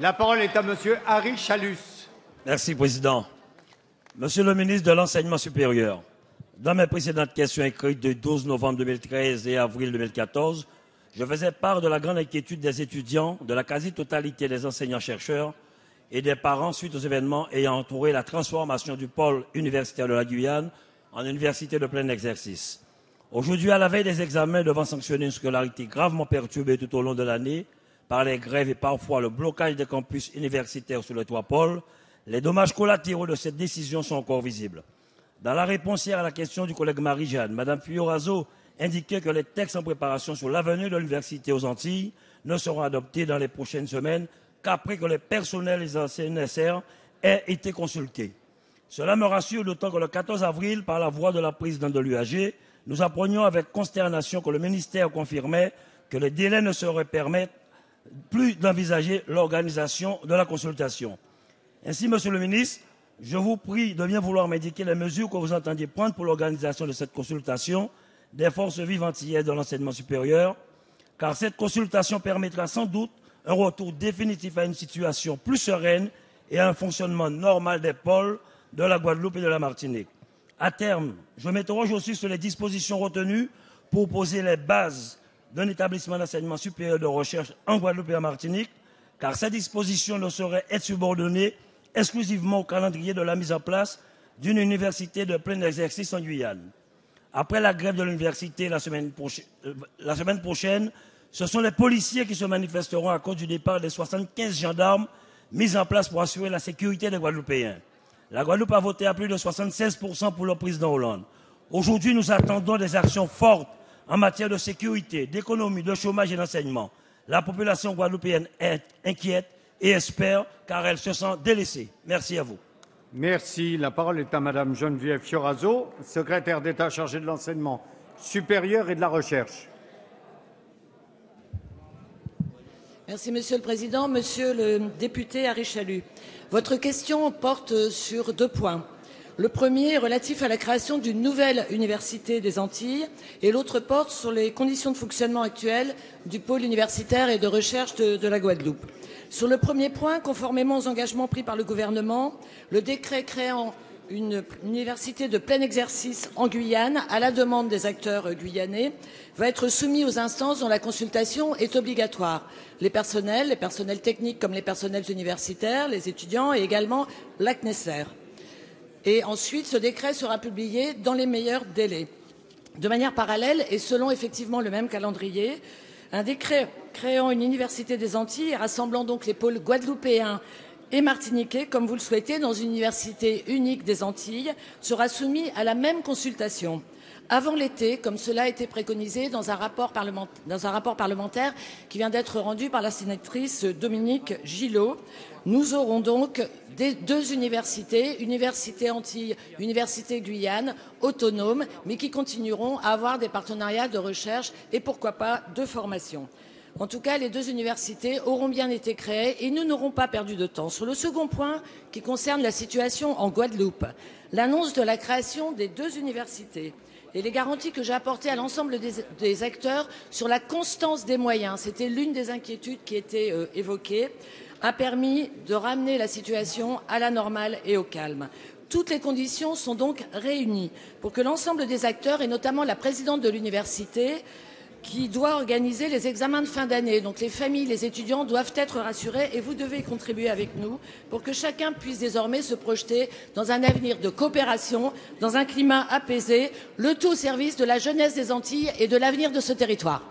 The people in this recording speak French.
La parole est à Monsieur Harry Chalus. Merci, Président. Monsieur le ministre de l'Enseignement supérieur, dans mes précédentes questions écrites de 12 novembre 2013 et avril 2014, je faisais part de la grande inquiétude des étudiants, de la quasi-totalité des enseignants-chercheurs et des parents suite aux événements ayant entouré la transformation du pôle universitaire de la Guyane en université de plein exercice. Aujourd'hui, à la veille des examens devant sanctionner une scolarité gravement perturbée tout au long de l'année par les grèves et parfois le blocage des campus universitaires sur les trois pôles, les dommages collatéraux de cette décision sont encore visibles. Dans la réponse hier à la question du collègue Marie-Jeanne, Mme Fioraso indiquait que les textes en préparation sur l'avenir de l'université aux Antilles ne seront adoptés dans les prochaines semaines qu'après que les personnels et les CNSR aient été consultés. Cela me rassure d'autant que le 14 avril, par la voix de la présidente de l'UAG, nous apprenions avec consternation que le ministère confirmait que les délais ne seraient permettre plus d'envisager l'organisation de la consultation. Ainsi, Monsieur le ministre, je vous prie de bien vouloir m'indiquer les mesures que vous entendiez prendre pour l'organisation de cette consultation des forces vives antillaises de l'enseignement supérieur, car cette consultation permettra sans doute un retour définitif à une situation plus sereine et à un fonctionnement normal des pôles de la Guadeloupe et de la Martinique. À terme, je m'interroge aussi sur les dispositions retenues pour poser les bases d'un établissement d'enseignement supérieur de recherche en Guadeloupe et en Martinique, car ces dispositions ne sauraient être subordonnées exclusivement au calendrier de la mise en place d'une université de plein exercice en Guyane. Après la grève de l'université la semaine prochaine, ce sont les policiers qui se manifesteront à cause du départ des 75 gendarmes mis en place pour assurer la sécurité des Guadeloupéens. La Guadeloupe a voté à plus de 76% pour le président Hollande. Aujourd'hui, nous attendons des actions fortes en matière de sécurité, d'économie, de chômage et d'enseignement. La population guadeloupéenne est inquiète et espère, car elle se sent délaissée. Merci à vous. Merci. La parole est à Madame Geneviève Fioraso, secrétaire d'État chargée de l'enseignement supérieur et de la recherche. Merci, Monsieur le Président. Monsieur le député Harry Chalus, votre question porte sur 2 points. Le premier est relatif à la création d'une nouvelle université des Antilles et l'autre porte sur les conditions de fonctionnement actuelles du pôle universitaire et de recherche de la Guadeloupe. Sur le premier point, conformément aux engagements pris par le gouvernement, le décret créant une université de plein exercice en Guyane, à la demande des acteurs guyanais, va être soumis aux instances dont la consultation est obligatoire. Les personnels techniques comme les personnels universitaires, les étudiants et également la CNESER. Et ensuite, ce décret sera publié dans les meilleurs délais. De manière parallèle et selon effectivement le même calendrier, un décret créant une université des Antilles, rassemblant donc les pôles guadeloupéens et martiniquais, comme vous le souhaitez, dans une université unique des Antilles, sera soumis à la même consultation. Avant l'été, comme cela a été préconisé dans un rapport parlementaire qui vient d'être rendu par la sénatrice Dominique Gillot, nous aurons donc 2 universités, Université Antilles, Université Guyane, autonomes, mais qui continueront à avoir des partenariats de recherche et pourquoi pas de formation. En tout cas, les 2 universités auront bien été créées et nous n'aurons pas perdu de temps. Sur le second point, qui concerne la situation en Guadeloupe, l'annonce de la création des 2 universités et les garanties que j'ai apportées à l'ensemble des acteurs sur la constance des moyens, c'était l'une des inquiétudes qui était évoquée, a permis de ramener la situation à la normale et au calme. Toutes les conditions sont donc réunies pour que l'ensemble des acteurs, et notamment la présidente de l'université, qui doit organiser les examens de fin d'année. Donc les familles, les étudiants doivent être rassurés et vous devez contribuer avec nous pour que chacun puisse désormais se projeter dans un avenir de coopération, dans un climat apaisé, le tout au service de la jeunesse des Antilles et de l'avenir de ce territoire.